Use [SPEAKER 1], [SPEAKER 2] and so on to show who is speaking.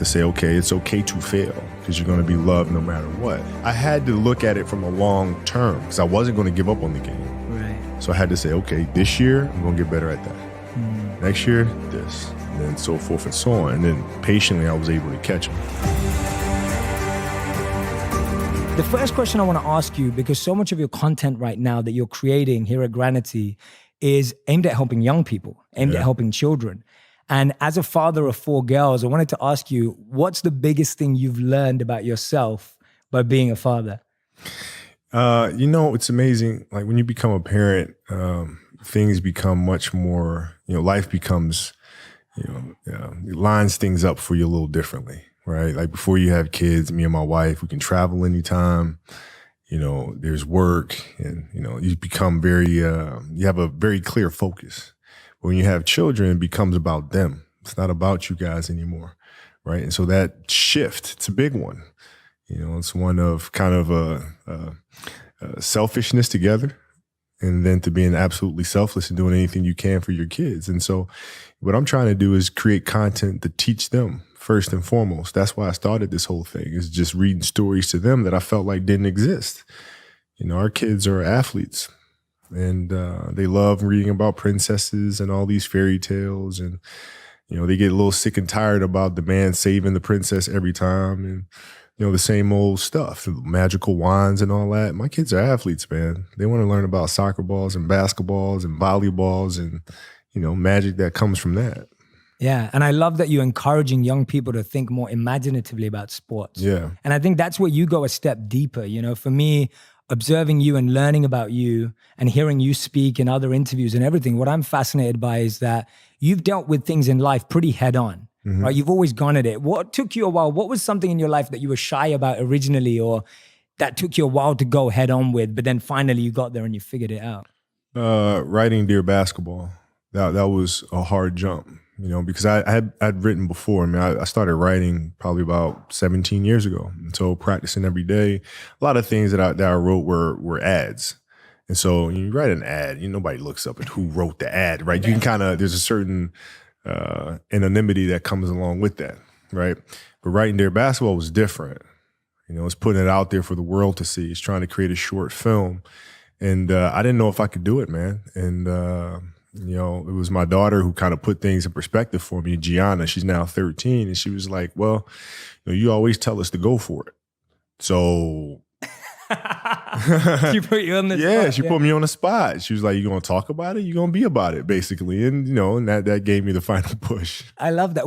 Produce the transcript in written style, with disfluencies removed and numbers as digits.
[SPEAKER 1] To say, okay, it's okay to fail because you're going to be loved no matter what. I had to look at it from a long term because I wasn't going to give up on the game.
[SPEAKER 2] Right.
[SPEAKER 1] So I had to say, okay, this year I'm going to get better at that. Next year, this, and then so forth and so on. And then patiently I was able to catch them.
[SPEAKER 2] The first question I want to ask you, because so much of your content right now that you're creating here at Granity is aimed at helping young people, aimed at helping children. And as a father of 4 girls, I wanted to ask you, what's the biggest thing you've learned about yourself by being a father?
[SPEAKER 1] It's amazing. Like when you become a parent, things become much more, life becomes, it lines things up for you a little differently, right? Like before you have kids, me and my wife, we can travel anytime. There's work and, you become you have a very clear focus. When you have children, it becomes about them. It's not about you guys anymore, right? And so that shift, it's a big one. It's one of kind of a selfishness together, and then to being absolutely selfless and doing anything you can for your kids. And so what I'm trying to do is create content to teach them first and foremost. That's why I started this whole thing, is just reading stories to them that I felt like didn't exist. Our kids are athletes. And they love reading about princesses and all these fairy tales. And, they get a little sick and tired about the man saving the princess every time. And, the same old stuff, magical wands and all that. My kids are athletes, man. They want to learn about soccer balls and basketballs and volleyballs and, magic that comes from that.
[SPEAKER 2] Yeah. And I love that you're encouraging young people to think more imaginatively about sports.
[SPEAKER 1] Yeah.
[SPEAKER 2] And I think that's where you go a step deeper. For me, observing you and learning about you and hearing you speak in other interviews and everything, what I'm fascinated by is that you've dealt with things in life pretty head on, right? You've always gone at it. What took you a while? What was something in your life that you were shy about originally, or that took you a while to go head on with, but then finally you got there and you figured it out?
[SPEAKER 1] Writing Dear Basketball, that was a hard jump, because I'd written before. I started writing probably about 17 years ago. And so practicing every day, a lot of things that I wrote were ads. And so when you write an ad, nobody looks up at who wrote the ad, right? You can there's a certain anonymity that comes along with that, right? But writing Dear Basketball was different. It's putting it out there for the world to see. It's trying to create a short film. And I didn't know if I could do it, man. And it was my daughter who kind of put things in perspective for me, Gianna. She's now 13. And she was like, well, you always tell us to go for it. So
[SPEAKER 2] She put you on the spot.
[SPEAKER 1] Yeah, she put me on the spot. She was like, you going to talk about it? You going to be about it, basically. And, and that gave me the final push.
[SPEAKER 2] I love that.